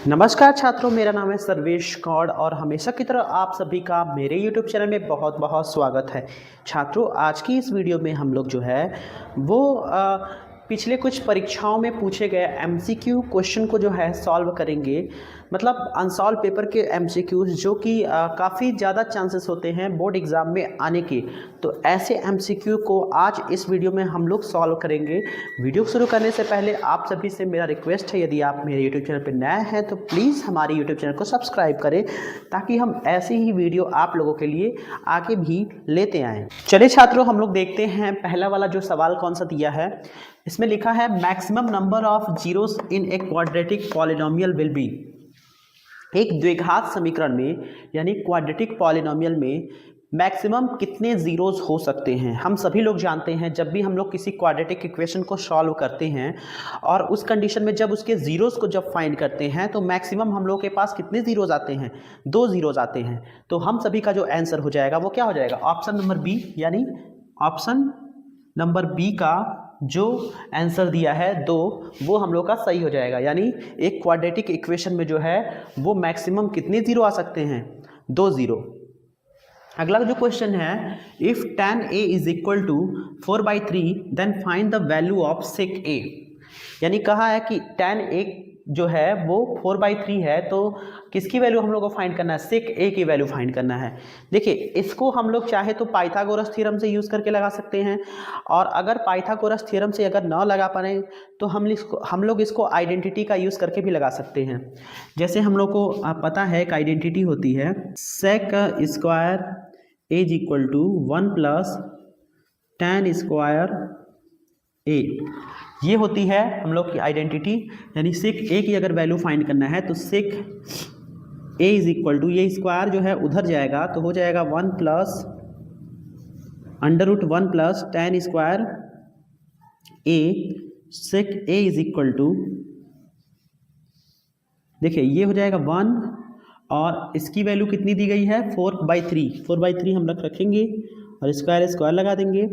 नमस्कार छात्रों, मेरा नाम है सर्वेश गौड़ और हमेशा की तरह आप सभी का मेरे YouTube चैनल में बहुत बहुत स्वागत है। छात्रों, आज की इस वीडियो में हम लोग जो है वो पिछले कुछ परीक्षाओं में पूछे गए MCQ क्वेश्चन को जो है सॉल्व करेंगे। मतलब अनसॉल्व पेपर के MCQs जो कि काफ़ी ज़्यादा चांसेस होते हैं बोर्ड एग्ज़ाम में आने के, तो ऐसे MCQ को आज इस वीडियो में हम लोग सॉल्व करेंगे। वीडियो शुरू करने से पहले आप सभी से मेरा रिक्वेस्ट है, यदि आप मेरे YouTube चैनल पर नए हैं तो प्लीज़ हमारे YouTube चैनल को सब्सक्राइब करें ताकि हम ऐसी ही वीडियो आप लोगों के लिए आगे भी लेते आएँ। चलिए छात्रों, हम लोग देखते हैं पहला वाला जो सवाल कौन सा दिया है। इसमें लिखा है maximum number of zeros in a quadratic polynomial will be. एक द्विघात समीकरण में यानी क्वाड्रेटिक पॉलिनोमियल में मैक्सिमम कितने जीरोस हो सकते हैं। हम सभी लोग जानते हैं जब भी हम लोग किसी क्वाड्रेटिक इक्वेशन को सॉल्व करते हैं और उस कंडीशन में जब उसके जीरोस को जब फाइंड करते हैं तो मैक्सिमम हम लोग के पास कितने जीरोस आते हैं, 2 जीरोस आते हैं। तो हम सभी का जो आंसर हो जाएगा वो क्या हो जाएगा, ऑप्शन नंबर बी, यानी ऑप्शन नंबर बी का जो आंसर दिया है 2, वो हम लोग का सही हो जाएगा। यानी एक क्वाड्रेटिक इक्वेशन में जो है वो मैक्सिमम कितने जीरो आ सकते हैं, 2 जीरो। अगला जो क्वेश्चन है, if tan a is equal to 4/3 then find the value of sec a। यानी कहा है कि tan a जो है वो 4/3 है, तो किसकी वैल्यू हम लोग को फाइंड करना है, sec a की वैल्यू फाइंड करना है। देखिए, इसको हम लोग चाहे तो पाइथागोरस थ्योरम से यूज़ करके लगा सकते हैं, और अगर पाइथागोरस थ्योरम से अगर ना लगा पाए तो हम लोग इसको आइडेंटिटी का यूज़ करके भी लगा सकते हैं। जैसे हम लोग को पता है कि आइडेंटिटी होती है sec square a is equal to 1 plus tan square a, ये होती है हम लोग की आइडेंटिटी। यानी sec a की अगर वैल्यू फाइंड करना है तो sec a is equal to, ये स्क्वायर जो है उधर जाएगा तो हो जाएगा 1 plus √1 plus tan square a। sec a is equal to, देखिए ये हो जाएगा 1 और इसकी वैल्यू कितनी दी गई है, 4/3 हम रखेंगे और स्क्वायर स्क्वायर लगा देंगे।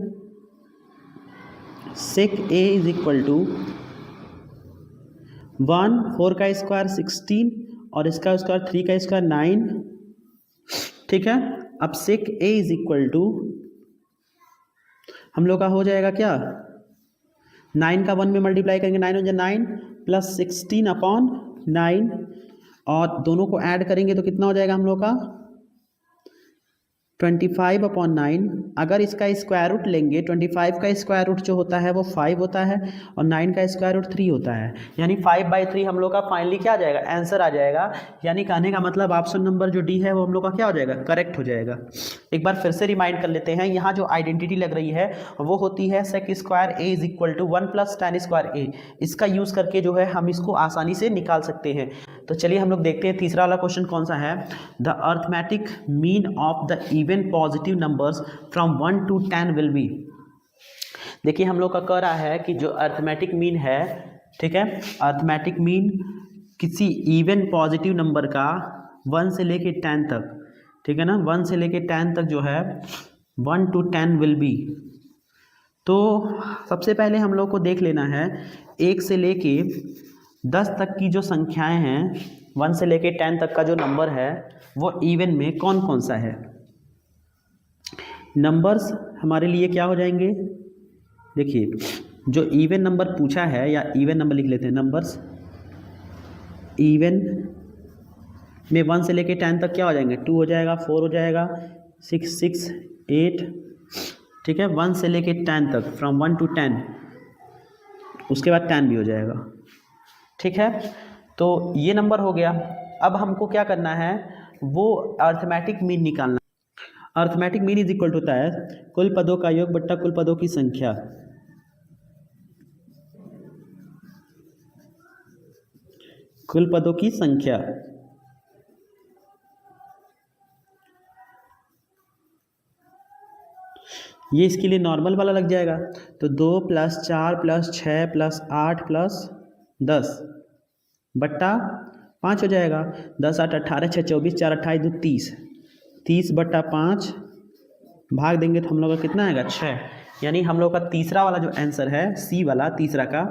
sec a is equal to 1, 4 का स्क्वायर 16 और इसका स्क्वायर 3 का स्क्वायर 9। ठीक है, अब sec a is equal to हम लोग का हो जाएगा क्या, 9 का 1 में मल्टीप्लाई करेंगे, 9 हो जाए 9 प्लस 16/9 और दोनों को ऐड करेंगे तो कितना हो जाएगा हम लोग का 25/9। अगर इसका स्क्वायर रूट लेंगे, 25 का स्क्वायर रूट जो होता है वो 5 होता है और 9 का स्क्वायर रूट 3 होता है। यानी 5/3 हम लोग का फाइनली क्या आ जाएगा, आंसर आ जाएगा। यानी कहने का मतलब ऑप्शन नंबर जो डी है वो हम लोग का क्या हो जाएगा, करेक्ट हो जाएगा। एक बार फिर से रिमाइंड कर लेते हैं, यहाँ जो आइडेंटिटी लग रही है वो होती है sec square a is equal to 1 plus tan square a। इसका यूज़ करके जो है हम इसको आसानी से निकाल सकते हैं। तो चलिए हम लोग देखते हैं तीसरा वाला क्वेश्चन कौन सा है। The arithmetic mean of the even positive numbers from 1 to 10 will be. देखिए हम लोग का कह रहा है कि जो अर्थमेटिक मीन है, ठीक है, अर्थमेटिक मीन किसी इवन पॉजिटिव नंबर का 1 से लेके 10 तक, ठीक है ना, 1 से लेके 10 तक जो है 1 to 10 विल बी। तो सबसे पहले हम लोग को देख लेना है 1 से लेके 10 तक की जो संख्याएं हैं, 1 से लेके 10 तक का जो नंबर है वो इवन में कौन कौन सा है। नंबर्स हमारे लिए क्या हो जाएंगे, देखिए जो इवन नंबर पूछा है, या इवन नंबर लिख लेते हैं, नंबर्स इवन में 1 से लेके 10 तक क्या हो जाएंगे, 2 हो जाएगा, 4 हो जाएगा, 6, 8, ठीक है, 1 से लेके 10 तक, फ्रॉम 1 to 10, उसके बाद 10 भी हो जाएगा। ठीक है, तो ये नंबर हो गया। अब हमको क्या करना है, वो अर्थमेटिक मीन निकालना। Arithmetic mean is equal to होता है कुल पदों का योग बट्टा कुल पदों की संख्या। कुल पदों की संख्या, ये इसके लिए नॉर्मल वाला लग जाएगा। तो 2 + 4 + 6 + 8 + 10 बट्टा 5 हो जाएगा। 10 8 18 6 24 4 28 2 30, 30/5 भाग देंगे तो हम लोग का कितना आएगा, 6। यानी हम लोग का तीसरा वाला जो आंसर है, सी वाला तीसरा का,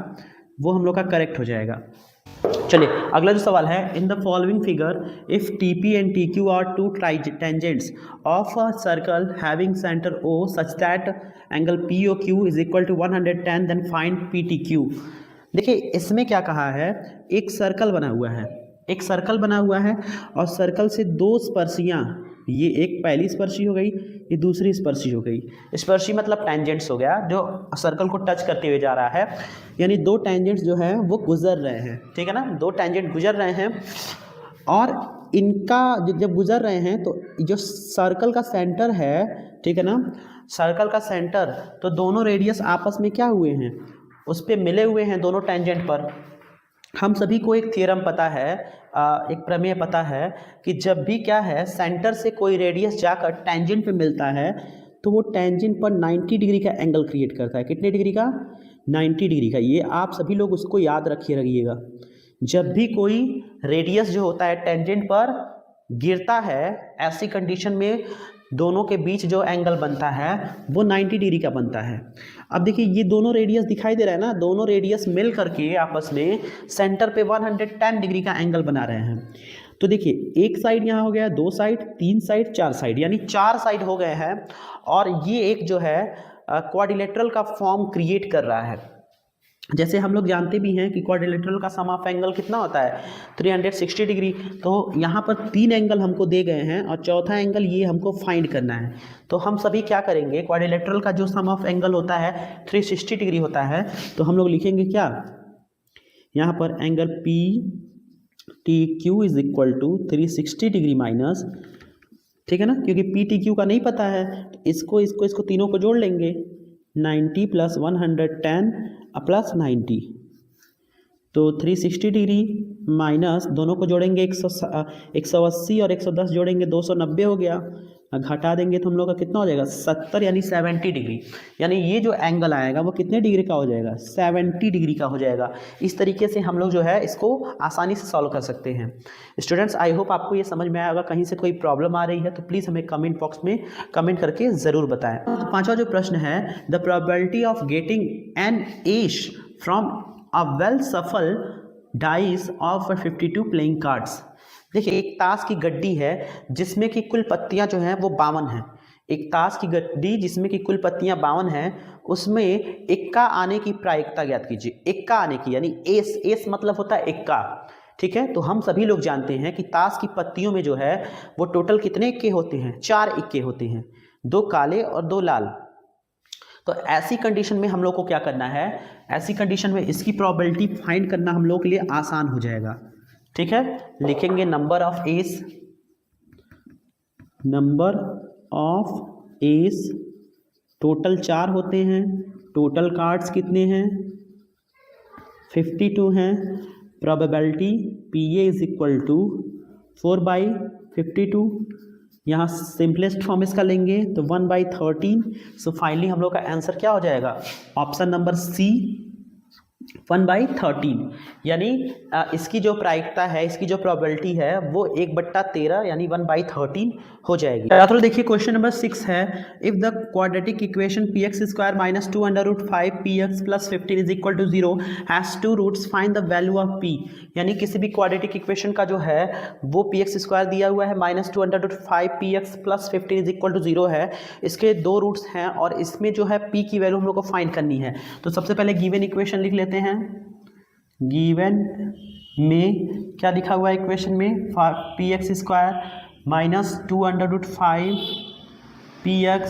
वो हम लोग का करेक्ट हो जाएगा। चलिए अगला जो सवाल है, in the following figure if T P and T Q are two tangents of a circle having centre O such that angle P O Q is equal to 110 then find P T Q. देखिए इसमें क्या कहा है, एक circle बना हुआ है, एक सर्कल बना हुआ है और सर्कल से दो स्पर्शियाँ, ये एक पहली स्पर्शी हो गई, ये दूसरी स्पर्शी हो गई। स्पर्शी मतलब टेंजेंट्स हो गया, जो सर्कल को टच करते हुए जा रहा है, यानी दो टेंजेंट्स जो है वो गुजर रहे हैं, ठीक है ना, दो टेंजेंट गुजर रहे हैं और इनका जब गुजर रहे हैं तो जो सर्कल का सेंटर है, ठीक है ना, सर्कल का सेंटर, तो दोनों रेडियस आपस में क्या हुए हैं, उस पर मिले हुए हैं दोनों टेंजेंट पर। हम सभी को एक थ्योरम पता है, एक प्रमेय पता है कि जब भी क्या है सेंटर से कोई रेडियस जाकर टेंजेंट पे मिलता है तो वो टेंजेंट पर 90 डिग्री का एंगल क्रिएट करता है। कितने डिग्री का? 90 डिग्री का। ये आप सभी लोग उसको याद रखिएगा। जब भी कोई रेडियस जो होता है टेंजेंट पर गिरता है, ऐसी कंडीशन में दोनों के बीच जो एंगल बनता है वो 90 डिग्री का बनता है। अब देखिए ये दोनों रेडियस दिखाई दे रहा है ना, दोनों रेडियस मिल करके आपस में सेंटर पे 110 डिग्री का एंगल बना रहे हैं। तो देखिए एक साइड यहाँ हो गया, दो साइड, तीन साइड, चार साइड, यानी चार साइड हो गए हैं और ये एक जो है क्वाड्रिलेटरल का फॉर्म क्रिएट कर रहा है। जैसे हम लोग जानते भी हैं कि क्वाड्रिलेटरल का सम ऑफ एंगल कितना होता है, 360 डिग्री। तो यहाँ पर तीन एंगल हमको दे गए हैं और चौथा एंगल ये हमको फाइंड करना है। तो हम सभी क्या करेंगे, क्वाड्रिलेटरल का जो सम ऑफ एंगल होता है 360 डिग्री होता है, तो हम लोग लिखेंगे क्या, यहाँ पर angle P T Q is equal to 360 degree minus, ठीक है ना, क्योंकि पी टी क्यू का नहीं पता है, इसको तीनों को जोड़ लेंगे, 90 प्लस 110 प्लस 90, तो 360 डिग्री माइनस दोनों को जोड़ेंगे 180 और 110 जोड़ेंगे 290 हो गया, घटा देंगे तो हम लोग का कितना हो जाएगा 70, यानी 70 डिग्री। यानी ये जो एंगल आएगा वो कितने डिग्री का हो जाएगा, 70 डिग्री का हो जाएगा। इस तरीके से हम लोग जो है इसको आसानी से सॉल्व कर सकते हैं। स्टूडेंट्स आई होप आपको ये समझ में आया होगा। कहीं से कोई प्रॉब्लम आ रही है तो प्लीज़ हमें कमेंट बॉक्स में कमेंट करके ज़रूर बताएं। पांचवा जो प्रश्न है, the probability of getting an ace from a well shuffled dice of 52 playing cards. देखिए एक ताश की गड्डी है जिसमें कि कुल पत्तियां जो हैं वो 52 हैं। एक ताश की गड्डी जिसमें कि कुल पत्तियां 52 हैं, उसमें इक्का आने की प्रायिकता ज्ञात कीजिए। इक्का आने की यानी एस मतलब होता है इक्का, ठीक है। तो हम सभी लोग जानते हैं कि ताश की पत्तियों में जो है वो टोटल कितने इक्के होते हैं, 4 इक्के होते हैं, 2 काले और 2 लाल। तो ऐसी कंडीशन में हम लोग को क्या करना है, ऐसी कंडीशन में इसकी प्रोबेबिलिटी फाइंड करना हम लोग के लिए आसान हो जाएगा, ठीक है। लिखेंगे नंबर ऑफ एस, टोटल 4 होते हैं, टोटल कार्ड्स कितने हैं 52 हैं। Probability P A is equal to 4/52, यहाँ सिंपलेस्ट फॉर्म इसका लेंगे तो 1/13। सो फाइनली हम लोग का आंसर क्या हो जाएगा, ऑप्शन नंबर सी 1/13। यानी इसकी जो प्रायिकता है, इसकी जो प्रोबेबिलिटी है वो 1/13 यानी 1/13 हो जाएगी। तो देखिए क्वेश्चन नंबर 6 है, if the quadratic equation px square minus 2√5 px plus 15 is equal to 0 has 2 roots, find the value of p। यानी किसी भी क्वाड्रेटिक इक्वेशन का जो है वो px स्क्वायर दिया हुआ है minus 2√5 px plus 15 is equal to 0 है, इसके 2 रूट्स हैं और इसमें जो है p की वैल्यू हम लोग को फाइंड करनी है। तो सबसे पहले गिवन इक्वेशन लिख लेते हैं। गिवन में क्या लिखा हुआ है इक्वेशन में, px square minus 2√5 px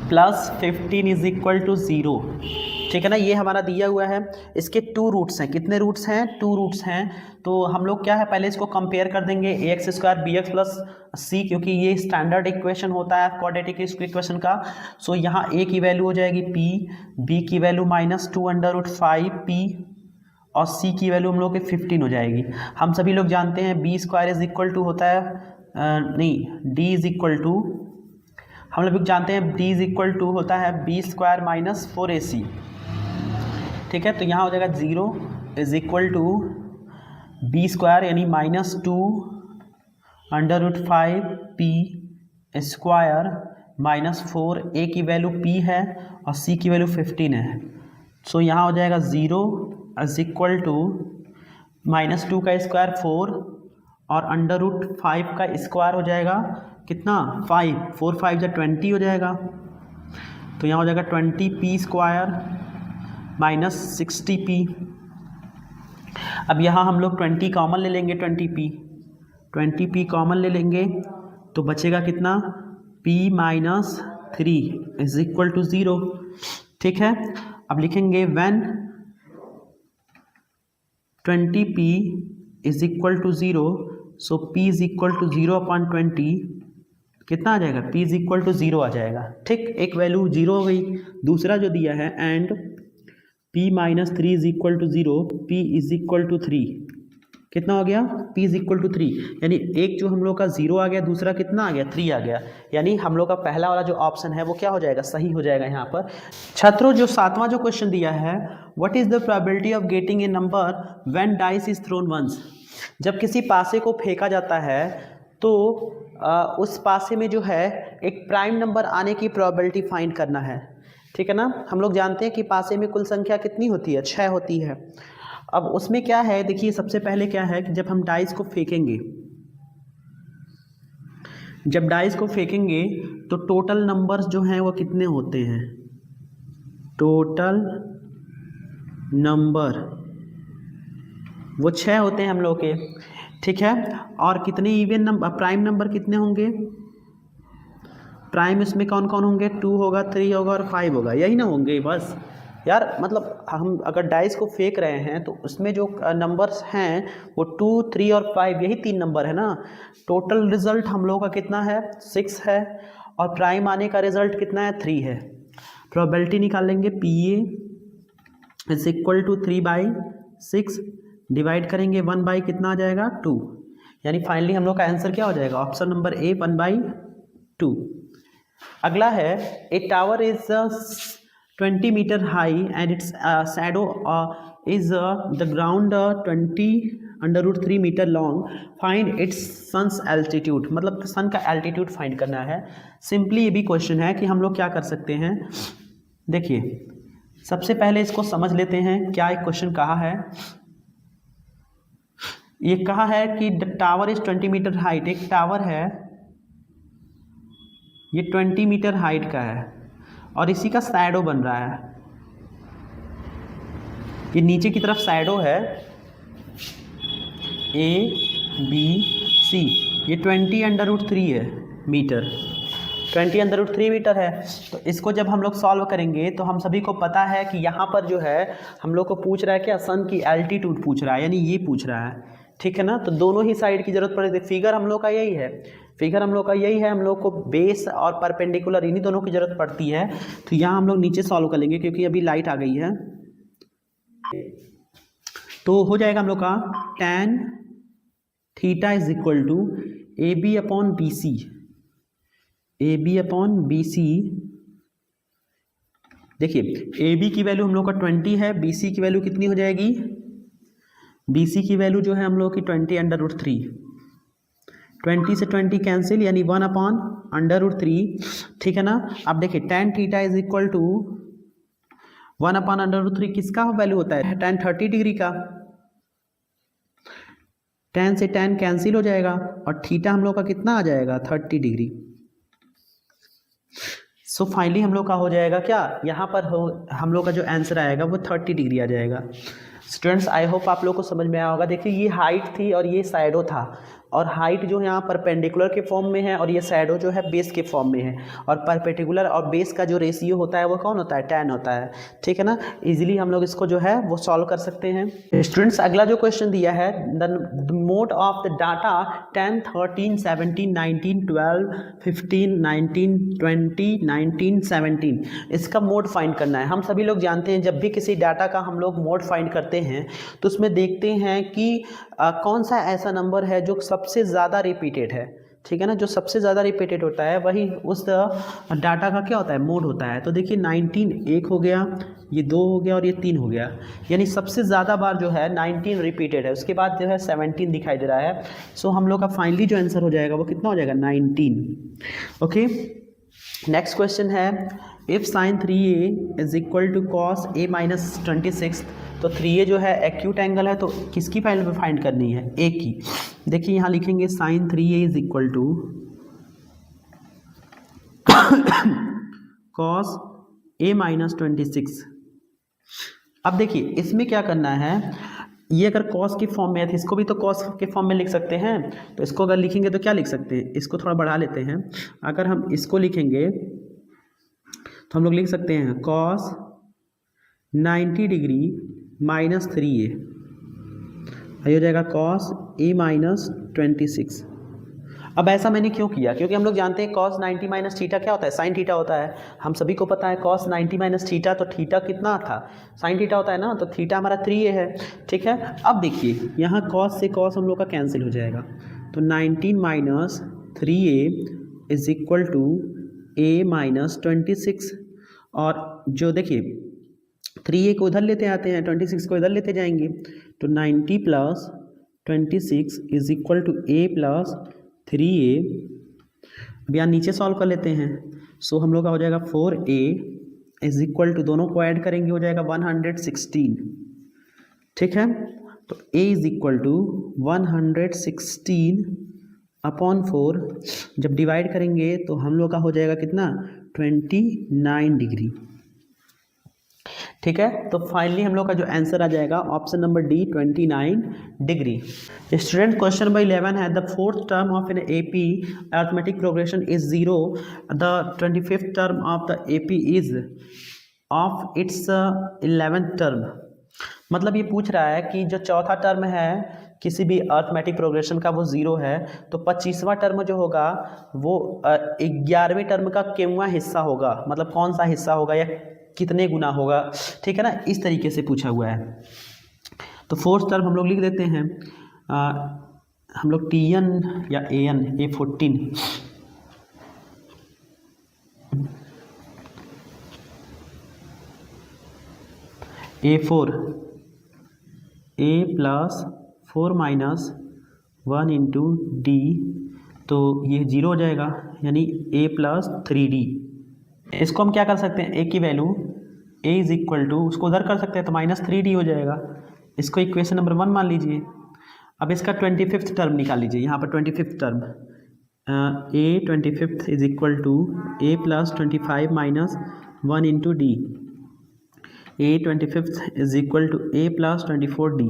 plus 15 is equal to 0, ठीक है ना, ये हमारा दिया हुआ है। इसके 2 रूट्स हैं, कितने रूट्स हैं, 2 रूट्स हैं। तो हम लोग क्या है पहले इसको कंपेयर कर देंगे ax square bx plus c, क्योंकि ये स्टैंडर्ड इक्वेशन होता है क्वाड्रेटिक इक्वेशन का। सो यहाँ a की वैल्यू हो जाएगी p, b की वैल्यू माइनस 2√5 p और c की वैल्यू हम लोग के 15 हो जाएगी। हम सभी लोग जानते हैं b square is equal to होता है d इज इक्वल टू, हम लोग जानते हैं d इज इक्वल टू होता है b स्क्वायर माइनस 4ac, ठीक है। तो यहाँ हो जाएगा 0 is equal to b square यानी minus 2√5 p square minus 4, a की वैल्यू p है और c की वैल्यू 15 है। सो यहाँ हो जाएगा 0 इज इक्वल टू -2 का स्क्वायर 4 और √5 का स्क्वायर हो जाएगा कितना 5, 4 5 जा 20 हो जाएगा। तो यहाँ हो जाएगा 20p स्क्वायर -60p। अब यहाँ हम लोग 20 कॉमन ले लेंगे, 20p कॉमन ले लेंगे तो बचेगा कितना p - 3 इज इक्वल टू 0। ठीक है, अब लिखेंगे when 20p is equal to 0, so p is equal to 0/20 कितना आ जाएगा, p इज इक्वल टू 0 आ जाएगा। ठीक, एक वैल्यू 0 हो गई। दूसरा जो दिया है and p - 3 is equal to 0, p is equal to 3 कितना हो गया, p इज इक्वल टू 3। यानी एक जो हम लोग का 0 आ गया, दूसरा कितना आ गया 3 आ गया। यानी हम लोग का पहला वाला जो ऑप्शन है वो क्या हो जाएगा, सही हो जाएगा यहाँ पर। छात्रों जो 7वां जो क्वेश्चन दिया है, what is the probability of getting a number when dice is thrown once. जब किसी पासे को फेंका जाता है तो उस पासे में जो है एक प्राइम नंबर आने की प्रोबेबिलिटी फाइंड करना है। ठीक है ना, हम लोग जानते हैं कि पासे में कुल संख्या कितनी होती है, 6 होती है। अब उसमें क्या है, देखिए सबसे पहले क्या है कि जब हम डाइस को फेंकेंगे, जब डाइस को फेंकेंगे तो टोटल नंबर्स जो हैं वो कितने होते हैं, टोटल नंबर वो 6 होते हैं हम लोग के। ठीक है, और कितने इवन नंबर, प्राइम नंबर कितने होंगे, प्राइम इसमें कौन कौन होंगे, 2 होगा, 3 होगा और 5 होगा, यही ना होंगे बस। यार मतलब हम अगर डाइस को फेंक रहे हैं तो उसमें जो नंबर्स हैं वो 2, 3 और 5, यही 3 नंबर है ना। टोटल रिजल्ट हम लोग का कितना है, 6 है, और प्राइम आने का रिजल्ट कितना है, 3 है। प्रोबेबिलिटी निकाल लेंगे, PA is equal to 3/6 divide करेंगे 1 कितना आ जाएगा 2। यानी फाइनली हम लोग का आंसर क्या हो जाएगा, ऑप्शन नंबर ए 1/2। अगला है, a tower is 20 metre high and its shadow is the ground 20√3 metre long, find its sun's altitude. मतलब सन का एल्टीट्यूड फाइंड करना है। सिंपली ये भी क्वेश्चन है कि हम लोग क्या कर सकते हैं। देखिए सबसे पहले इसको समझ लेते हैं, क्या एक क्वेश्चन कहा है, ये कहा है कि the tower is 20 metre height. एक टावर है, ये 20 मीटर हाइट का है और इसी का शैडो बन रहा है, ये नीचे की तरफ शैडो है ABC, ये 20√3 है मीटर, 20√3 मीटर है। तो इसको जब हम लोग सॉल्व करेंगे तो हम सभी को पता है कि यहाँ पर जो है हम लोग को पूछ रहा है क्या, सन की एल्टीट्यूड पूछ रहा है, यानी ये पूछ रहा है। ठीक है ना, तो दोनों ही साइड की जरूरत पड़ेगी। फिगर हम लोग का यही है, फिगर हम लोग का यही है, हम लोग को बेस और परपेंडिकुलर इन्हीं दोनों की जरूरत पड़ती है। तो यहाँ हम लोग नीचे सॉल्व कर लेंगे क्योंकि अभी लाइट आ गई है। तो हो जाएगा हम लोग का tan theta is equal to AB/BC, AB/BC। देखिए AB की वैल्यू हम लोग का 20 है, BC की वैल्यू कितनी हो जाएगी, BC की वैल्यू जो है हम लोग की 20√3, 20 से 20 कैंसिल, यानी 1/√3। ठीक है ना। अब देखिए tan theta is equal to 1/√3 किसका वैल्यू होता है, tan 30 डिग्री का। tan से tan कैंसिल हो जाएगा और थीटा हम लोग का कितना आ जाएगा 30 डिग्री। सो फाइनली हम लोग का हो जाएगा क्या, यहाँ पर हम लोग का जो आंसर आएगा वो 30 डिग्री आ जाएगा। स्टूडेंट्स आई होप आप लोग को समझ में आया होगा। देखिए ये हाइट थी और ये शैडो था, और हाइट जो है यहाँ परपेंडिकुलर के फॉर्म में है और ये शैडो जो है बेस के फॉर्म में है, और परपेंडिकुलर और बेस का जो रेशियो होता है वो कौन होता है, tan होता है। ठीक है ना, इजीली हम लोग इसको जो है वो सॉल्व कर सकते हैं। स्टूडेंट्स अगला जो क्वेश्चन दिया है, the mode of the data 10, 13, 17, 19, 12, 15, 19, 20, 19, 17, इसका मोड फाइंड करना है। हम सभी लोग जानते हैं जब भी किसी डाटा का हम लोग मोड फाइंड करते हैं तो उसमें देखते हैं कि कौन सा ऐसा नंबर है जो सबसे ज़्यादा रिपीटेड है। ठीक है ना, जो सबसे ज़्यादा रिपीटेड होता है वही उस डाटा का क्या होता है, मोड होता है। तो देखिए 19 1 हो गया, ये 2 हो गया और ये 3 हो गया, यानी सबसे ज़्यादा बार जो है 19 रिपीटेड है, उसके बाद जो है 17 दिखाई दे रहा है। सो हम लोग का फाइनली जो आंसर हो जाएगा वो कितना हो जाएगा 19। ओके, नेक्स्ट क्वेश्चन है if sine 3a is equal to cos a minus 26, तो 3a जो है एक्यूट एंगल है, तो किसकी वैल्यू फाइंड करनी है? a की। देखिए यहाँ लिखेंगे sine 3a is equal to cos a minus 26। अब देखिए इसमें क्या करना है, ये अगर कॉस की फॉर्म में है तो इसको भी तो कॉस के फॉर्म में लिख सकते हैं। तो इसको अगर लिखेंगे तो क्या लिख सकते हैं, इसको थोड़ा बढ़ा लेते हैं। अगर हम इसको लिखेंगे तो हम लोग लिख सकते हैं कॉस 90 डिग्री माइनस 3a, ये हो जाएगा कॉस a माइनस 26। अब ऐसा मैंने क्यों किया, क्योंकि हम लोग जानते हैं कॉस 90 माइनस थीटा क्या होता है, साइन थीटा होता है। हम सभी को पता है कॉस 90 माइनस थीटा, तो थीटा कितना था, साइन थीटा होता है ना, तो थीटा हमारा 3a है। ठीक है, अब देखिए यहाँ कॉस से कॉस हम लोग का कैंसिल हो जाएगा, तो 19 minus 3a is equal to a minus 26। और जो देखिए 3a को उधर लेते आते हैं, 26 को इधर लेते जाएंगे, तो 90 plus 26 is equal to a plus 3a। अब यहाँ नीचे सॉल्व कर लेते हैं, सो हम लोग का हो जाएगा 4a इज इक्वल टू, दोनों को ऐड करेंगे हो जाएगा 116। ठीक है, तो a is equal to 116 upon 4, जब डिवाइड करेंगे तो हम लोग का हो जाएगा कितना, 29 डिग्री। ठीक है, तो फाइनली हम लोग का जो आंसर आ जाएगा option number D 29 degree. Student question number 11 है the fourth term of an AP arithmetic progression is 0, the 25th term of the AP is of its 11th term. मतलब ये पूछ रहा है कि जो चौथा टर्म है किसी भी अरिथमेटिक प्रोग्रेशन का वो 0 है, तो 25वां टर्म जो होगा वो 11वें टर्म का कितना हिस्सा होगा, मतलब कौन सा हिस्सा होगा या कितने गुना होगा। ठीक है ना, इस तरीके से पूछा हुआ है। तो फोर्थ टर्म हम लोग लिख देते हैं, हम लोग tn या an a14 a4 a plus 4 minus 1 into D, तो ये 0 हो जाएगा, यानी a प्लस 3d। इसको हम क्या कर सकते हैं, a की value a is equal to, उसको उधर कर सकते हैं तो माइनस 3d हो जाएगा। इसको इक्वेशन नंबर 1 मान लीजिए। अब इसका 25th टर्म निकाल लीजिए, यहाँ पर 25th term a 25th is equal to a plus 25 minus 1 into d, a 25th is equal to a plus 24d।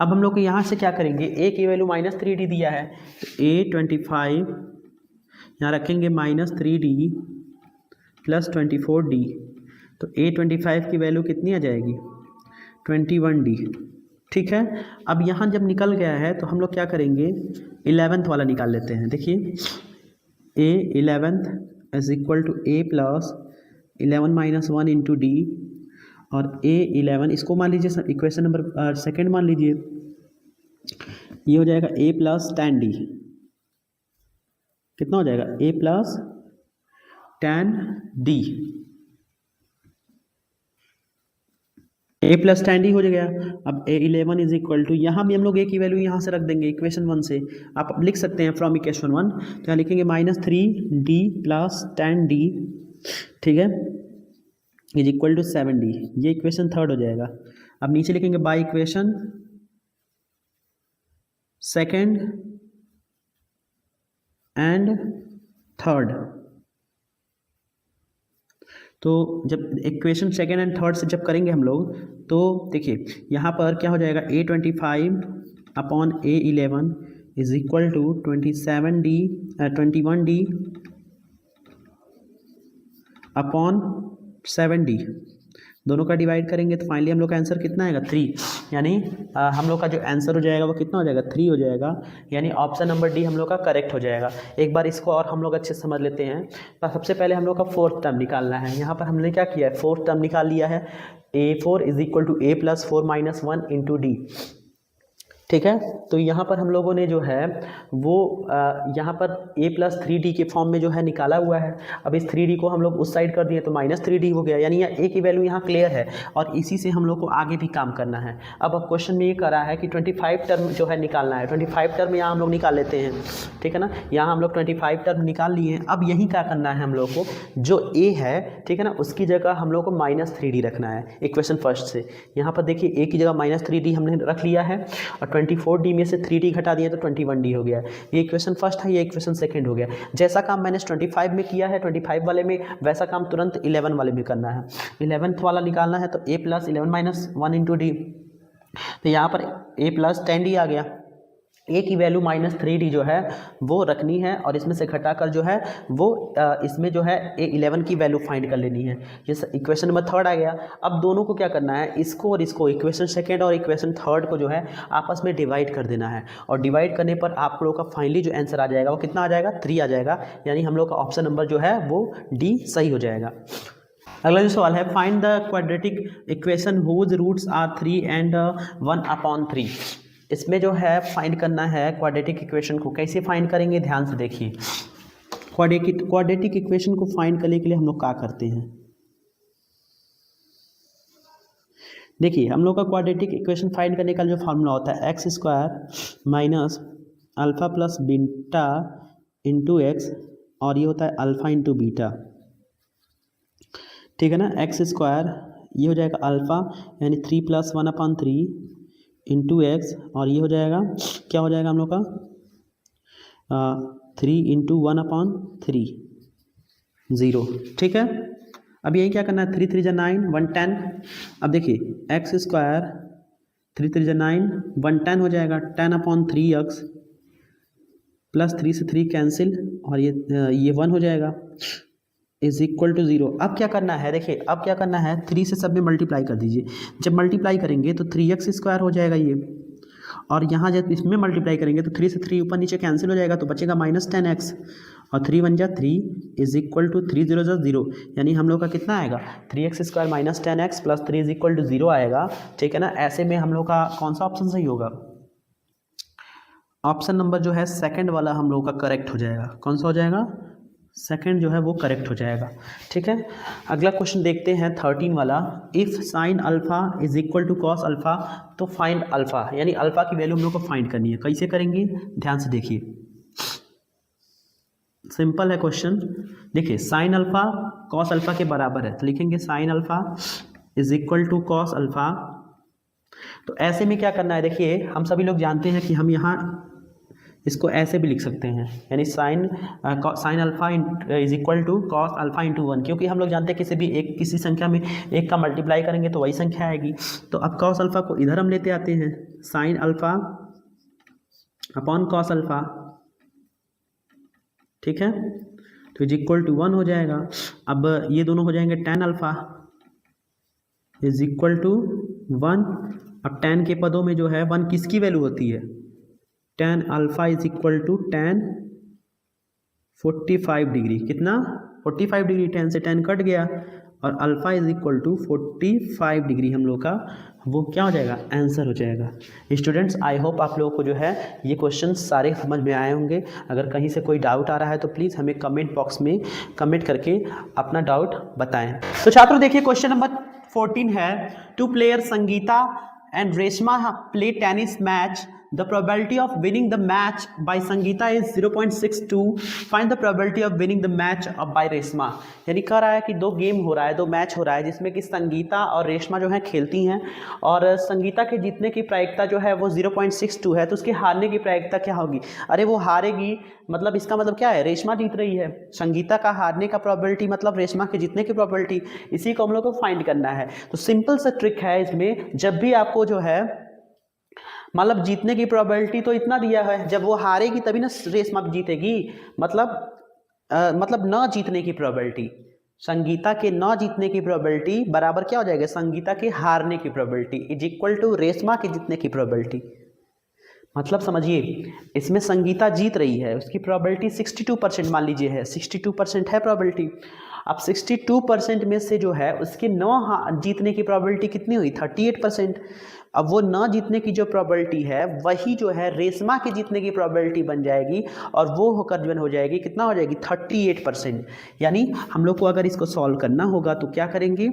अब हम लोग यहाँ से क्या करेंगे, a की वैल्यू माइनस 3d दिया है, तो a 25 यहाँ रखेंगे माइनस 3d प्लस 24d, तो a 25 की वैल्यू कितनी आ जाएगी, 21d। ठीक है, अब यहाँ जब निकल गया है तो हम लोग क्या करेंगे, 11th वाला निकाल लेते हैं। देखिए a 11th is equal to a plus 11 minus 1 into d, और a 11 इसको मान लीजिए इक्वेशन नंबर सेकेंड मान लीजिए, ये हो जाएगा a प्लस 10d। कितना हो जाएगा, a plus 10d, a plus 10d हो जाएगा। अब a 11 इज इक्वल टू, यहाँ भी हम लोग a की वैल्यू यहाँ से रख देंगे इक्वेशन 1 से, आप लिख सकते हैं फ्रॉम इक्वेशन 1, तो यहाँ लिखेंगे माइनस 3d प्लस 10d, ठीक है, इज इक्वल टू 7d, ये इक्वेशन 3rd हो जाएगा। अब नीचे लिखेंगे by equation 2nd and 3rd। तो जब इक्वेशन 2nd एंड 3rd से जब करेंगे हम लोग, तो देखिए यहाँ पर क्या हो जाएगा, a25 upon a11 is equal to 21d upon 7d, दोनों का डिवाइड करेंगे तो फाइनली हम लोग का आंसर कितना आएगा, 3। यानी हम लोग का जो आंसर हो जाएगा वो कितना हो जाएगा, 3 हो जाएगा, यानी ऑप्शन नंबर डी हम लोग का करेक्ट हो जाएगा। एक बार इसको और हम लोग अच्छे से समझ लेते हैं। तो सबसे पहले हम लोग का फोर्थ टर्म निकालना है। यहाँ पर हमने क्या किया है, फोर्थ टर्म निकाल लिया है, a4 is equal to a plus 4 minus 1 into d. ठीक है। तो यहाँ पर हम लोगों ने जो है वो यहाँ पर a+3d के फॉर्म में जो है निकाला हुआ है। अब इस 3d को हम लोग उस साइड कर दिए तो -3d हो गया, यानी a की वैल्यू यहाँ क्लियर है और इसी से हम लोग को आगे भी काम करना है। अब क्वेश्चन में ये कर रहा है कि 25 टर्म जो है निकालना है। 25 टर्म यहाँ हम लोग निकाल लेते हैं, ठीक है ना। यहाँ हम लोग 25 टर्म निकाल लिए हैं। अब यही क्या करना है हम लोग को, जो a है, ठीक है ना, उसकी जगह हम लोग को -3d रखना है इक्वेशन फर्स्ट से। यहाँ पर देखिए a की जगह -3d हमने रख लिया है और 24d में से 3d घटा दिए तो 21d हो गया। ये इक्वेशन फर्स्ट है, ये इक्वेशन सेकंड हो गया। जैसा काम मैंने 25 में किया है 25 वाले में, वैसा काम तुरंत 11 वाले में करना है। 11th वाला निकालना है तो a + 11 - 1 × d, तो यहाँ पर a + 10d आ गया। a की वैल्यू -3d जो है वो रखनी है और इसमें से घटाकर जो है वो इसमें जो है a11 की वैल्यू फाइंड कर लेनी है। ये इक्वेशन नंबर 3 आ गया। अब दोनों को क्या करना है, इसको और इसको, इक्वेशन सेकंड और इक्वेशन थर्ड को जो है आपस में डिवाइड कर देना है और डिवाइड करने पर आप लोगों का फाइनली जो आंसर आ जाएगा वो कितना आ जाएगा, 3 आ जाएगा। यानी हम लोग का ऑप्शन नंबर जो है वो डी सही हो जाएगा। अगला जो सवाल है, find the quadratic equation whose roots are 3 and 1/3। इसमें जो है फाइंड करना है क्वाड्रेटिक इक्वेशन को। कैसे फाइंड करेंगे, ध्यान से देखिए। क्वाड्रेटिक इक्वेशन को फाइंड करने के लिए हम लोग क्या करते हैं, देखिए हम लोग का क्वाड्रेटिक इक्वेशन फाइंड करने का जो फार्मूला होता है x² - अल्फा + बीटा × x, और ये होता है अल्फा × बीटा, ठीक है ना। x² ये हो जाएगा अल्फा यानी 3 + 1/3 × x, और ये हो जाएगा, क्या हो जाएगा हम लोग का 3 × 1/3 0, ठीक है। अब यही क्या करना है, 3 × 3 = 9, 110। अब देखिए x² 3 × 3 = 9, 110 हो जाएगा, 10/3x प्लस 3 से 3 कैंसिल और ये 1 हो जाएगा = 0। अब क्या करना है, देखिए अब क्या करना है, 3 से सब में मल्टीप्लाई कर दीजिए। जब मल्टीप्लाई करेंगे तो 3x² हो जाएगा ये, और यहाँ जब इसमें मल्टीप्लाई करेंगे तो 3 से 3 ऊपर नीचे कैंसिल हो जाएगा तो बचेगा -10x, और 3 × 1 = 3 = 3 0 = 0, यानी हम लोग का कितना आएगा, 3x² - 10x + 3 = 0 आएगा, ठीक है ना। ऐसे में हम लोग का कौन सा ऑप्शन सही होगा, ऑप्शन नंबर जो है सेकंड वाला हम लोग का करेक्ट हो जाएगा। कौन सा हो जाएगा, सेकंड जो है वो करेक्ट हो जाएगा, ठीक है। अगला क्वेश्चन देखते हैं 13 वाला, इफ़ sin α = cos α तो फाइंड अल्फ़ा, यानी अल्फ़ा की वैल्यू हम लोग को फाइंड करनी है। कैसे करेंगे, ध्यान से देखिए, सिंपल है क्वेश्चन। देखिए sin α cos α के बराबर है तो लिखेंगे sin α = cos α। तो ऐसे में क्या करना है, देखिए हम सभी लोग जानते हैं कि हम यहाँ इसको ऐसे भी लिख सकते हैं, यानी sin α = cos α × 1, क्योंकि हम लोग जानते हैं किसी संख्या में एक का मल्टीप्लाई करेंगे तो वही संख्या आएगी। तो अब cos α को इधर हम लेते आते हैं, sin α / cos α, ठीक है, तो = 1 हो जाएगा। अब ये दोनों हो जाएंगे tan α = 1। अब tan के पदों में जो है 1 किसकी वैल्यू होती है, tan α = tan 45 डिग्री, कितना 45 डिग्री, tan से tan कट गया, और अल्फ़ा = 45 डिग्री हम लोग का वो क्या हो जाएगा, आंसर हो जाएगा। स्टूडेंट्स आई होप आप लोगों को जो है ये क्वेश्चन सारे समझ में आए होंगे। अगर कहीं से कोई डाउट आ रहा है तो प्लीज़ हमें कमेंट बॉक्स में कमेंट करके अपना डाउट बताएं। तो छात्रों देखिए क्वेश्चन नंबर 14 है, 2 player Sangeeta and Reshma play tennis match. The probability of winning the match by Sangeeta is 0.62. Find the probability of winning the match by Reshma. यानी कह रहा है कि दो गेम हो रहा है, दो मैच हो रहा है जिसमें कि संगीता और रेशमा जो है खेलती हैं, और संगीता के जीतने की प्रायिकता जो है वो 0.62 है, तो उसके हारने की प्रायिकता क्या होगी। अरे वो हारेगी, मतलब इसका मतलब क्या है, रेशमा जीत रही है। संगीता का हारने का प्रोबेबिलिटी मतलब रेशमा के जीतने की प्रोबेबिलिटी, इसी को हम लोग को फाइंड करना है। तो सिंपल सा ट्रिक है इसमें, जब भी आपको जो है मतलब जीतने की प्रोबेबिलिटी तो इतना दिया है, जब वो हारेगी तभी ना रेशमा जीतेगी, मतलब न जीतने की प्रोबेबिलिटी, संगीता के न जीतने की प्रोबेबिलिटी बराबर क्या हो जाएगा, संगीता के हारने की प्रोबेबिलिटी = रेशमा के जीतने की प्रोबेबिलिटी। मतलब समझिए इसमें संगीता जीत रही है, उसकी प्रोबेबिलिटी 62% मान लीजिए है, 62% है प्रोबेबिलिटी। अब 62% में से जो है उसके 9 जीतने की प्रोबेबिलिटी कितनी हुई, 38%। अब वो ना जीतने की जो प्रोबेबिलिटी है वही जो है रेशमा के जीतने की प्रोबेबिलिटी बन जाएगी, और वो होकर जो हो जाएगी, कितना हो जाएगी, 38%। यानी हम लोग को अगर इसको सॉल्व करना होगा तो क्या करेंगे,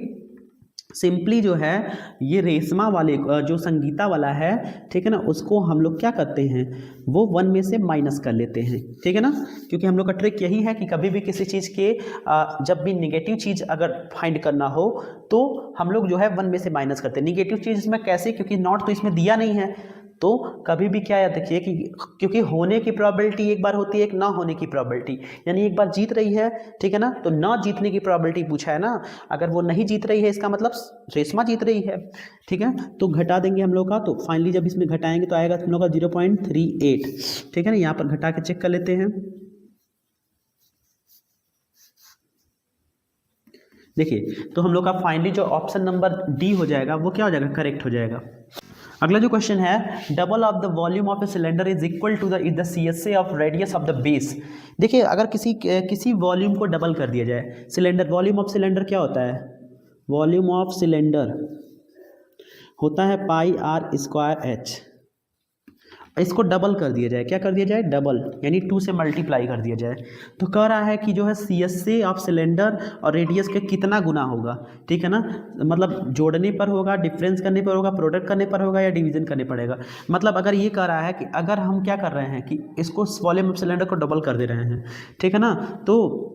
सिंपली जो है ये रेशमा वाले जो संगीता वाला है, ठीक है ना, उसको हम लोग क्या करते हैं, वो 1 में से माइनस कर लेते हैं, ठीक है ना। क्योंकि हम लोग का ट्रिक यही है कि कभी भी किसी चीज़ के जब भी निगेटिव चीज़ अगर फाइंड करना हो तो हम लोग जो है 1 में से माइनस करते हैं। निगेटिव चीज़ इसमें कैसे, क्योंकि नॉट तो इसमें दिया नहीं है, तो कभी भी क्या याद रखिए कि क्योंकि होने की प्रोबेबिलिटी एक बार होती है, एक ना होने की प्रोबेबिलिटी, यानी एक बार जीत रही है, ठीक है ना, तो ना जीतने की प्रोबेबिलिटी पूछा है ना, अगर वो नहीं जीत रही है इसका मतलब रेशमा जीत रही है, ठीक है। तो घटा देंगे हम लोग का, तो फाइनली जब इसमें घटाएंगे तो आएगा हम लोग का 0.38, ठीक है ना। यहाँ पर घटा के चेक कर लेते हैं। देखिए तो हम लोग का फाइनली जो ऑप्शन नंबर डी हो जाएगा वो क्या हो जाएगा, करेक्ट हो जाएगा। अगला जो क्वेश्चन है, double of the volume of a cylinder is equal to the CSA of radius of the base. देखिए अगर किसी वॉल्यूम को डबल कर दिया जाए, सिलेंडर, वॉल्यूम ऑफ सिलेंडर क्या होता है, वॉल्यूम ऑफ सिलेंडर होता है πr²h, इसको डबल कर दिया जाए, क्या कर दिया जाए, डबल, यानी 2 से मल्टीप्लाई कर दिया जाए, तो कह रहा है कि जो है CSA ऑफ सिलेंडर और रेडियस के कितना गुना होगा, ठीक है ना, मतलब जोड़ने पर होगा, डिफरेंस करने पर होगा, प्रोडक्ट करने पर होगा, या डिवीजन करने पड़ेगा। मतलब अगर ये कह रहा है कि अगर हम क्या कर रहे हैं कि इसको वॉल्यूम ऑफ सिलेंडर को डबल कर दे रहे हैं, ठीक है ना, तो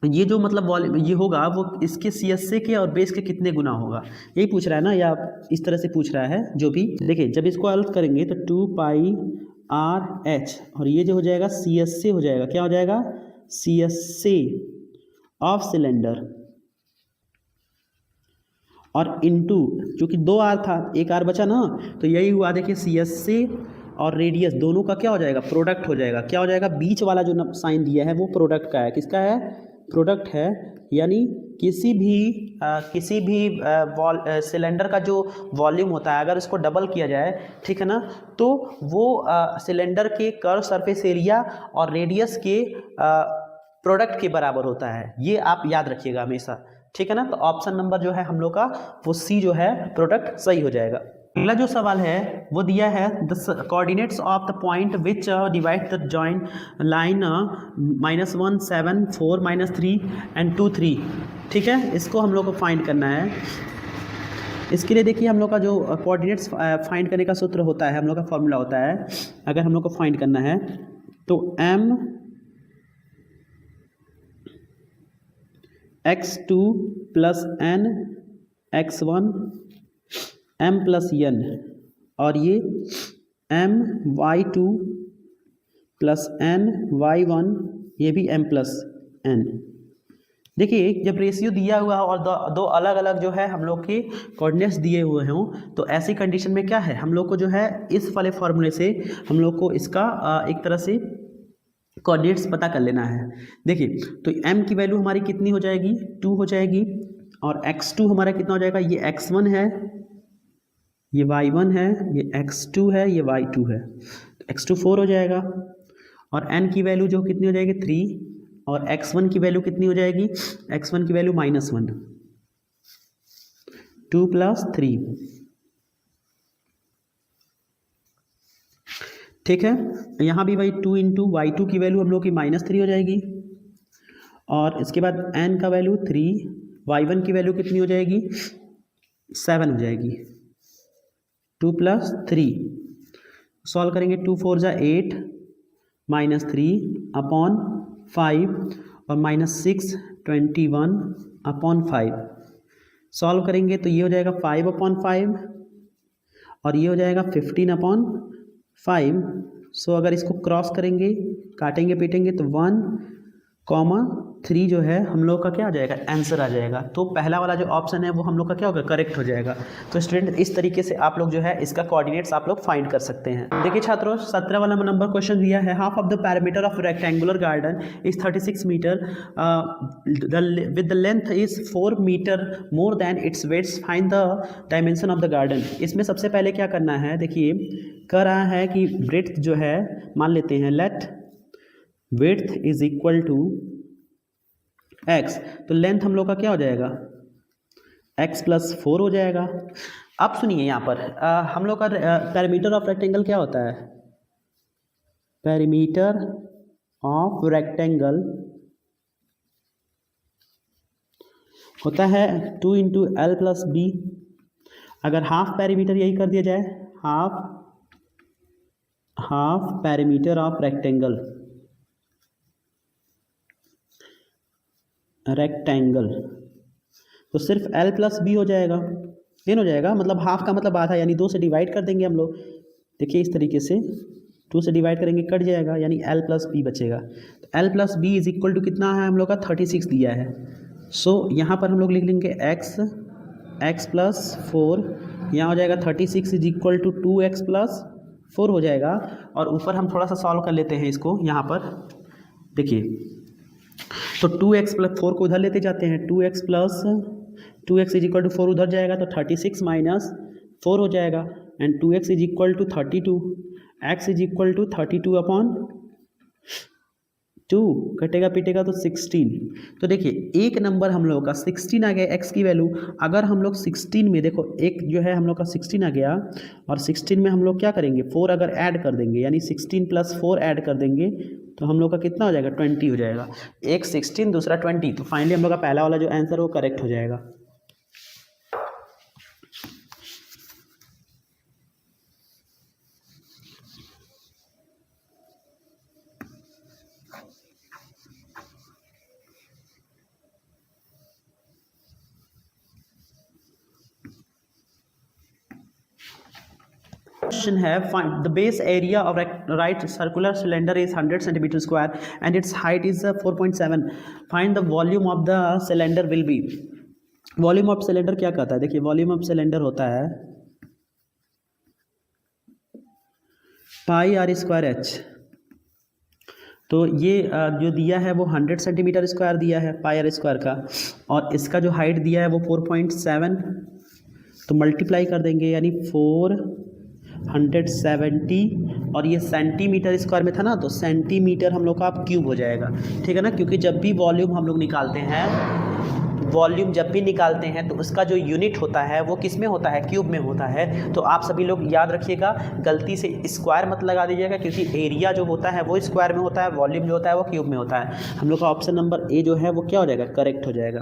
ये जो मतलब वॉल्यूम ये होगा वो इसके CSA के और बेस के कितने गुना होगा, यही पूछ रहा है ना, या इस तरह से पूछ रहा है जो भी। देखिए जब इसको अलग करेंगे तो 2πrh, और ये जो हो जाएगा CSA हो जाएगा, क्या हो जाएगा, CSA ऑफ सिलेंडर, और इनटू, क्योंकि 2 आर था, 1 आर बचा ना, तो यही हुआ। देखिए CSA और रेडियस दोनों का क्या हो जाएगा, प्रोडक्ट हो जाएगा, क्या हो जाएगा, बीच वाला जो साइन दिया है वो प्रोडक्ट का है, किसका है, प्रोडक्ट है। यानी किसी भी सिलेंडर का जो वॉल्यूम होता है अगर उसको डबल किया जाए, ठीक है ना, तो वो सिलेंडर के कर्व सरफेस एरिया और रेडियस के प्रोडक्ट के बराबर होता है, ये आप याद रखिएगा हमेशा, ठीक है ना। तो ऑप्शन नंबर जो है हम लोग का वो सी जो है, प्रोडक्ट, सही हो जाएगा। अगला जो सवाल है वो दिया है the coordinates of the point which divide the joint line -1 7 4 -3 and 2 3, ठीक है। इसको हम लोग को फाइंड करना है। इसके लिए देखिए हम लोग का जो कोऑर्डिनेट्स फाइंड करने का सूत्र होता है, हम लोग का फॉर्मूला होता है, अगर हम लोग को फाइंड करना है तो m x2 + n x1 m + n, और ये m y2 + n y1, ये भी m + n। देखिए जब रेशियो दिया हुआ है और दो अलग अलग जो है हम लोग के कोऑर्डिनेट्स दिए हुए हों, तो ऐसी कंडीशन में क्या है, हम लोग को जो है इस वाले फॉर्मूले से हम लोग को इसका एक तरह से कोऑर्डिनेट्स पता कर लेना है। देखिए तो m की वैल्यू हमारी कितनी हो जाएगी, 2 हो जाएगी, और x2 हमारा कितना हो जाएगा, ये x1 है, ये y1 है, ये x2 है, ये y2 है, तो x2 4 हो जाएगा, और n की वैल्यू जो कितनी हो जाएगी 3, और x1 की वैल्यू कितनी हो जाएगी, x1 की वैल्यू -1, 2 + 3, ठीक है। यहाँ भी वही 2 × y2 की वैल्यू हम लोग की -3 हो जाएगी, और इसके बाद n का वैल्यू 3, y1 की वैल्यू कितनी हो जाएगी, 7 हो जाएगी, 2 + 3, सॉल्व करेंगे, 2 × 4 = 8 -3/5 और -6 21/5, सॉल्व करेंगे तो ये हो जाएगा 5/5 और ये हो जाएगा 15/5। सो अगर इसको क्रॉस करेंगे, काटेंगे पीटेंगे तो 1,3 जो है हम लोग का क्या आ जाएगा, आंसर आ जाएगा। तो पहला वाला जो ऑप्शन है वो हम लोग का क्या होगा, करेक्ट हो जाएगा। तो स्टूडेंट इस तरीके से आप लोग जो है इसका कोऑर्डिनेट्स आप लोग फाइंड कर सकते हैं। देखिए छात्रों 17 वाला नंबर क्वेश्चन दिया है, half of the parameter of rectangular garden is 36 metre with the length is 4 metre more than its weights, find the dimension of the garden. इसमें सबसे पहले क्या करना है, देखिए कह रहा है कि ब्रेड्थ जो है, मान लेते हैं let width is equal to x, तो लेंथ हम लोग का क्या हो जाएगा, एक्स प्लस 4 हो जाएगा। अब सुनिए यहाँ पर हम लोग का पेरीमीटर ऑफ रेक्टेंगल क्या होता है, पेरीमीटर ऑफ रेक्टेंगल होता है 2 इंटू एल प्लस बी। अगर हाफ पेरीमीटर यही कर दिया जाए, हाफ पेरीमीटर ऑफ रेक्टेंगल तो सिर्फ एल प्लस बी हो जाएगा, तीन हो जाएगा, मतलब हाफ का मतलब आधा, यानी 2 से डिवाइड कर देंगे हम लोग। देखिए इस तरीके से 2 से डिवाइड करेंगे, कट जाएगा, यानी एल प्लस बी बचेगा। तो L plus B is equal to कितना है हम लोग का, 36 दिया है। सो यहाँ पर हम लोग लिख लेंगे एक्स प्लस 4, यहाँ हो जाएगा 36 is equal to 2x plus 4 हो जाएगा। और ऊपर हम थोड़ा सा सॉल्व कर लेते हैं इसको, यहाँ पर देखिए, तो 2x प्लस 4 को उधर लेते जाते हैं, 2x इज इक्वल टू 4 उधर जाएगा, तो 36 माइनस 4 हो जाएगा, and 2x is equal to 32, x is equal to 32 upon 2, कटेगा पीटेगा तो 16। तो देखिए एक नंबर हम लोगों का 16 आ गया x की वैल्यू। अगर हम लोग 16 में देखो, एक जो है हम लोग का 16 आ गया, और 16 में हम लोग क्या करेंगे, 4 अगर ऐड कर देंगे, यानी 16 प्लस 4 ऐड कर देंगे, तो हम लोग का कितना हो जाएगा, 20 हो जाएगा। एक 16 दूसरा 20, तो फाइनली हम लोग का पहला वाला जो आंसर वो करेक्ट हो जाएगा। क्वेश्चन है, find the base area of right circular cylinder is 100 centimetre square and it's height is 4.7, find the volume of the cylinder will be. Volume of cylinder क्या कहता है, देखिए वॉल्यूम ऑफ सिलेंडर होता है पाई r square H. तो ये जो दिया है वो 100 सेंटीमीटर स्क्वायर दिया है पाई आर स्क्वायर का, और इसका जो हाइट दिया है वो 4.7, तो मल्टीप्लाई कर देंगे, यानी 470, और ये सेंटीमीटर स्क्वायर में था ना, तो सेंटीमीटर हम लोग का अब क्यूब हो जाएगा, ठीक है ना, क्योंकि जब भी वॉल्यूम हम लोग निकालते हैं, तो उसका जो यूनिट होता है वो किस में होता है, क्यूब में होता है। तो आप सभी लोग याद रखिएगा, गलती से स्क्वायर मत लगा दीजिएगा, क्योंकि एरिया जो होता है वो स्क्वायर में होता है, वॉल्यूम जो होता है वो क्यूब में होता है। हम लोग का ऑप्शन नंबर ए जो है वो क्या हो जाएगा, करेक्ट हो जाएगा।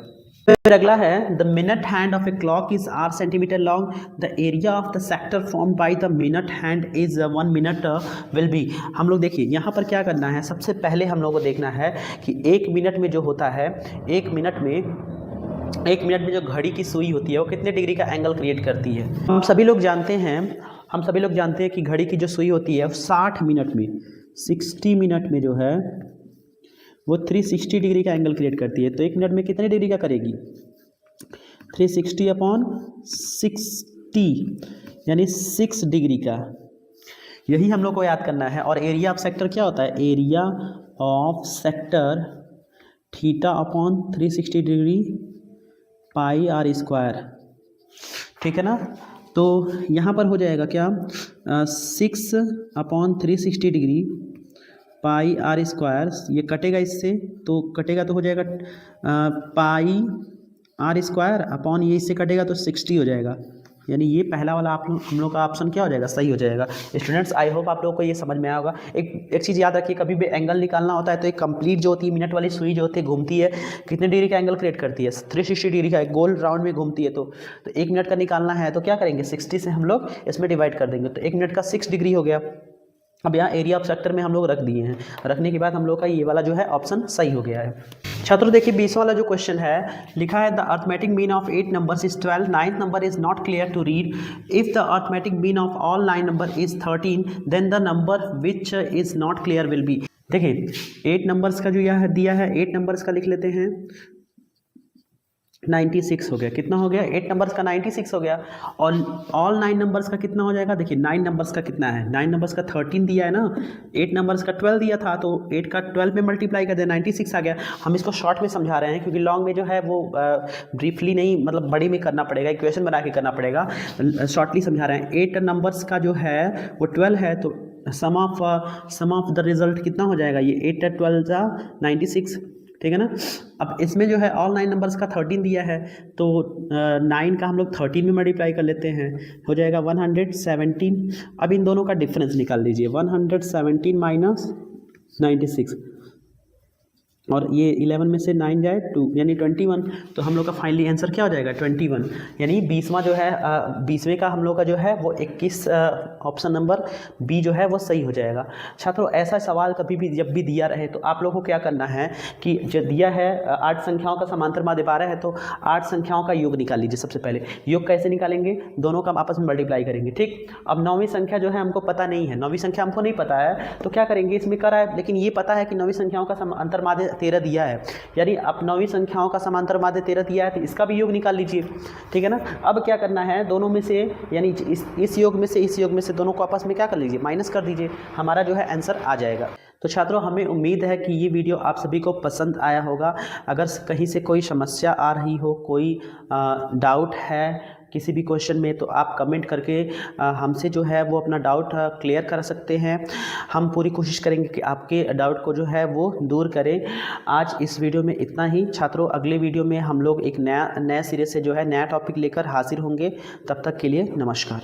फिर अगला है, the minute hand of a clock is 8 centimetre long, the area of the sector formed by the minute hand is 1 minute will be. हम लोग देखिए यहाँ पर क्या करना है, सबसे पहले हम लोग को देखना है कि 1 मिनट में जो होता है, 1 मिनट में जो घड़ी की सुई होती है वो कितने डिग्री का एंगल क्रिएट करती है। हम सभी लोग जानते हैं कि घड़ी की जो सुई होती है 60 मिनट में, 60 मिनट में जो है वो 360 डिग्री का एंगल क्रिएट करती है। तो 1 मिनट में कितने डिग्री का करेगी, 360 अपॉन 60, यानी 6 डिग्री का। यही हम लोग को याद करना है। और एरिया ऑफ सेक्टर क्या होता है, area of sector theta upon 360 degree pi r square, ठीक है ना। तो यहाँ पर हो जाएगा क्या, 6 upon 360 degree pi r square, ये कटेगा इससे, तो कटेगा तो हो जाएगा पाई आर स्क्वायर अपॉन ये इससे कटेगा तो 60 हो जाएगा, यानी ये पहला वाला हम लोग का ऑप्शन क्या हो जाएगा, सही हो जाएगा। स्टूडेंट्स आई होप आप लोगों को ये समझ में आया होगा। एक चीज़ याद रखिए, कभी भी एंगल निकालना होता है तो एक कंप्लीट जो होती है मिनट वाली सुई जो होती है घूमती है, कितने डिग्री का एंगल क्रिएट करती है, 360 डिग्री का, एक गोल राउंड में घूमती है। तो 1 मिनट का निकालना है तो क्या करेंगे, 60 से हम लोग इसमें डिवाइड कर देंगे, तो 1 मिनट का 6 डिग्री हो गया। अब यहाँ एरिया ऑफ सेक्टर में हम लोग रख दिए हैं, रखने के बाद हम लोग का ये वाला जो है ऑप्शन सही हो गया है। छात्रों देखिए 20 वाला जो क्वेश्चन है, लिखा है the arithmetic mean of 8 numbers is 12, 9th number is not clear to read, if the arithmetic mean of all 9 number is 13 then the number which is not clear will be. देखिए 8 numbers का जो यह दिया है, 8 numbers का लिख लेते हैं, 96 हो गया, कितना हो गया, 8 नंबर्स का 96 हो गया। और ऑल 9 नंबर्स का कितना हो जाएगा, देखिए 9 नंबर्स का कितना है, 9 नंबर्स का 13 दिया है ना, 8 नंबर्स का 12 दिया था, तो 8 का 12 में मल्टीप्लाई कर दिया, 96 आ गया। हम इसको शॉर्ट में समझा रहे हैं, क्योंकि लॉन्ग में जो है वो ब्रीफली नहीं, मतलब बड़ी में करना पड़ेगा, इक्वेशन बना के करना पड़ेगा, शॉर्टली समझा रहे हैं। 8 नंबर्स का जो है वो 12 है, तो सम ऑफ द रिजल्ट कितना हो जाएगा, ये 8 12 96, ठीक है ना। अब इसमें जो है ऑल 9 नंबर्स का 13 दिया है, तो 9 का हम लोग 13 में मल्टीप्लाई कर लेते हैं, हो जाएगा 117। अब इन दोनों का डिफरेंस निकाल लीजिए, 117 माइनस 96, और ये 11 में से 9 जाए 2 यानी 21, तो हम लोग का फाइनली आंसर क्या हो जाएगा 21, यानी 20वां जो है 20वें का हम लोग का जो है वो 21 ऑप्शन नंबर बी जो है वो सही हो जाएगा। छात्रों ऐसा सवाल कभी भी जब भी दिया रहे तो आप लोगों को क्या करना है कि जो दिया है 8 संख्याओं का समांतर माध्य 12 है, तो 8 संख्याओं का योग निकाल लीजिए। सबसे पहले योग कैसे निकालेंगे, दोनों का आपस में मल्टीप्लाई करेंगे, ठीक। अब 9वीं संख्या जो है हमको पता नहीं है, 9वीं संख्या हमको नहीं पता है, तो क्या करेंगे, इसमें करा है लेकिन ये पता है कि 9वीं संख्याओं का समांतर माध्य 13 दिया है, यानी अब 9वीं संख्याओं का समांतर माध्य 13 दिया है, तो इसका भी योग निकाल लीजिए, ठीक है ना। अब क्या करना है, दोनों में से यानी इस योग में से इस योग में से दोनों को आपस में क्या कर लीजिए, माइनस कर दीजिए, हमारा जो है आंसर आ जाएगा। तो छात्रों हमें उम्मीद है कि ये वीडियो आप सभी को पसंद आया होगा। अगर कहीं से कोई समस्या आ रही हो, कोई डाउट है किसी भी क्वेश्चन में, तो आप कमेंट करके हमसे जो है वो अपना डाउट क्लियर कर सकते हैं। हम पूरी कोशिश करेंगे कि आपके डाउट को जो है वो दूर करें। आज इस वीडियो में इतना ही छात्रों, अगले वीडियो में हम लोग एक नए सिरे से जो है नया टॉपिक लेकर हाजिर होंगे। तब तक के लिए नमस्कार।